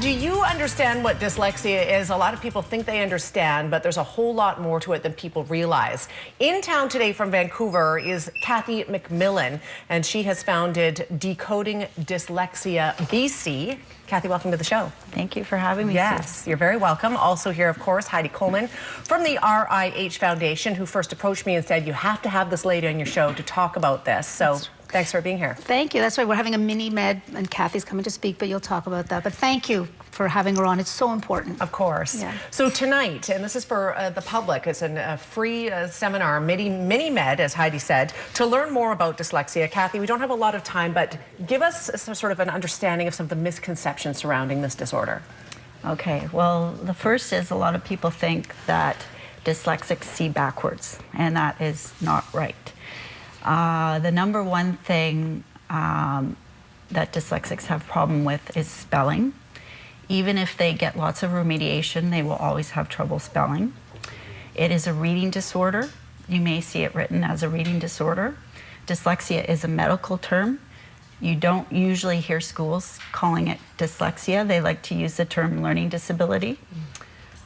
Do you understand what dyslexia is? A lot of people think they understand, but there's a whole lot more to it than people realize. In town today from Vancouver is Cathy McMillan, and she has founded Decoding Dyslexia BC. Cathy, welcome to the show. Thank you for having me. Yes, Sue. you're very welcome. Also here, of course, Heidi Coleman from the RIH Foundation, who first approached me and said, you have to have this lady on your show to talk about this. So thanks for being here. Thank you. That's right. We're having a mini med, and Cathy's coming to speak, but you'll talk about that. But thank you for having her on. It's so important. Of course. Yeah. So tonight, and this is for the public, it's a free seminar, mini med, as Heidi said, to learn more about dyslexia. Cathy, we don't have a lot of time, but give us sort of an understanding of some of the misconceptions surrounding this disorder. Okay, well, the first is a lot of people think that dyslexics see backwards, and that is not right. The number one thing that dyslexics have problem with is spelling. Even if they get lots of remediation, they will always have trouble spelling. It is a reading disorder. You may see it written as a reading disorder. Dyslexia is a medical term. You don't usually hear schools calling it dyslexia. They like to use the term learning disability.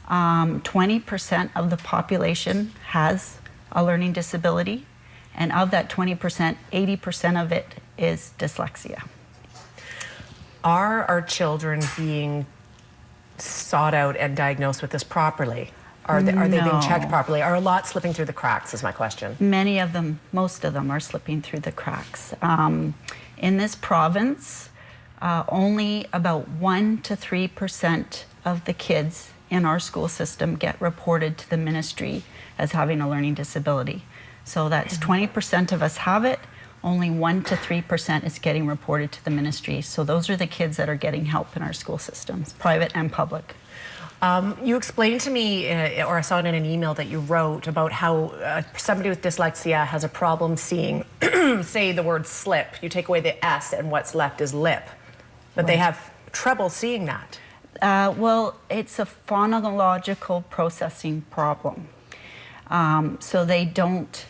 20% of the population has a learning disability. And of that 20%, 80% of it is dyslexia. Are our children being sought out and diagnosed with this properly? Are they being checked properly? Are a lot slipping through the cracks is my question. Many of them, most of them are slipping through the cracks. In this province, only about 1 to 3% of the kids in our school system get reported to the ministry as having a learning disability. So that's 20% of us have it, only 1 to 3% is getting reported to the ministry. So those are the kids that are getting help in our school systems, private and public. You explained to me, or I saw it in an email that you wrote, about how somebody with dyslexia has a problem seeing, say, the word slip. You take away the S and what's left is lip. But right. They have trouble seeing that. Well, it's a phonological processing problem. So they don't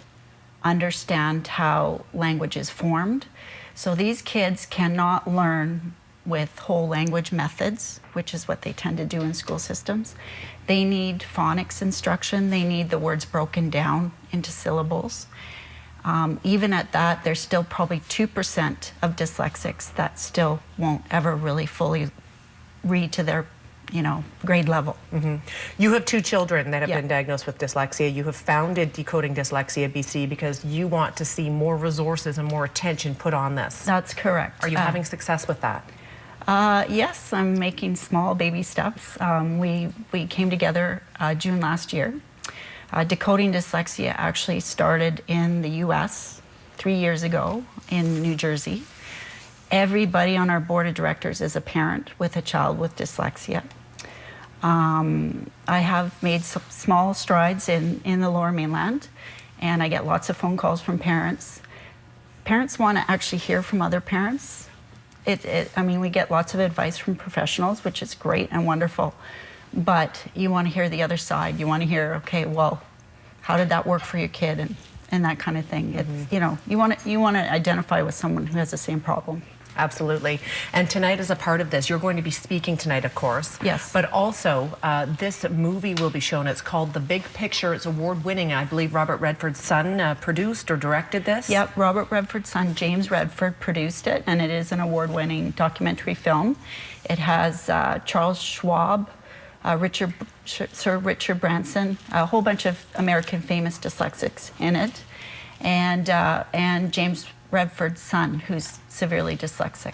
understand how language is formed. So these kids cannot learn with whole language methods, which is what they tend to do in school systems. They need phonics instruction. They need the words broken down into syllables. Even at that, there's still probably 2% of dyslexics that still won't ever really fully read to their grade level. Mm-hmm. You have 2 children that have been diagnosed with dyslexia. You have founded Decoding Dyslexia BC because you want to see more resources and more attention put on this. That's correct. Are you having success with that? Yes, I'm making small baby steps. We came together June last year. Decoding Dyslexia actually started in the US 3 years ago in New Jersey. Everybody on our board of directors is a parent with a child with dyslexia. I have made some small strides in the Lower Mainland, and I get lots of phone calls from parents. Parents want to actually hear from other parents. I mean, we get lots of advice from professionals, which is great and wonderful, but you want to hear the other side. You want to hear, okay, well, how did that work for your kid, and that kind of thing. It's, you want to identify with someone who has the same problem. Absolutely. And tonight is a part of this. You're going to be speaking tonight, of course. Yes. But also, this movie will be shown. It's called The Big Picture. It's award-winning. I believe Robert Redford's son produced or directed this. Yep, Robert Redford's son, James Redford, produced it, and it is an award-winning documentary film. It has Charles Schwab, Sir Richard Branson, a whole bunch of American famous dyslexics in it, and James Redford's son, who's severely dyslexic.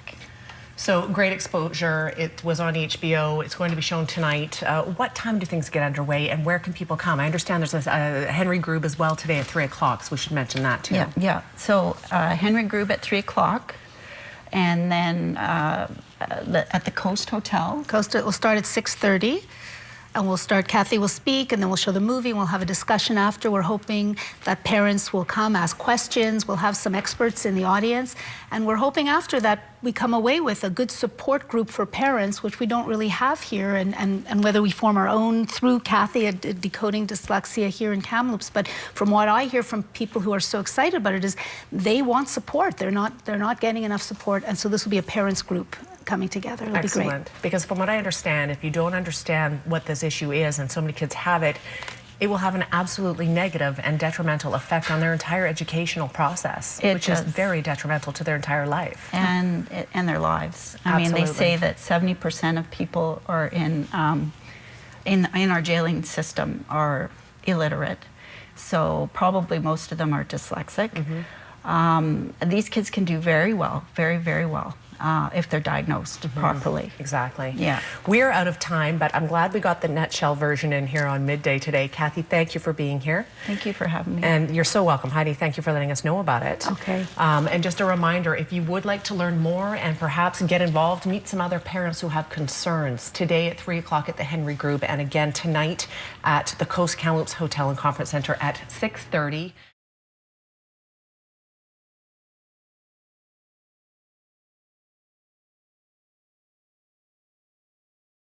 So great exposure. It was on HBO. It's going to be shown tonight. What time do things get underway, and where can people come? I understand there's a Henry Grube as well today at 3 o'clock, so we should mention that too. Yeah. So Henry Grube at 3 o'clock, and then at the Coast Hotel. Coast will start at 6:30. And we'll start, Cathy will speak, and then we'll show the movie, and we'll have a discussion after. We're hoping that parents will come, ask questions. We'll have some experts in the audience. And we're hoping after that we come away with a good support group for parents, which we don't really have here, and whether we form our own through Cathy at Decoding Dyslexia here in Kamloops. But from what I hear from people who are so excited about it is they want support. They're not getting enough support, and so this will be a parents group coming together. It'll be great. Excellent. Because from what I understand, if you don't understand what this issue is, and so many kids have it, it will have an absolutely negative and detrimental effect on their entire educational process, which is very detrimental to their entire life. And their lives. I mean, they say that 70% of people are in our jailing system are illiterate. So probably most of them are dyslexic. These kids can do very well, very, very well, if they're diagnosed properly. Exactly. Yeah. We're out of time, but I'm glad we got the nutshell version in here on Midday today. Cathy, thank you for being here. Thank you for having me. And you're so welcome. Heidi, thank you for letting us know about it. Okay. And just a reminder, if you would like to learn more and perhaps get involved, meet some other parents who have concerns today at 3 o'clock at the Henry Group, and again tonight at the Coast Kamloops Hotel and Conference Center at 6:30.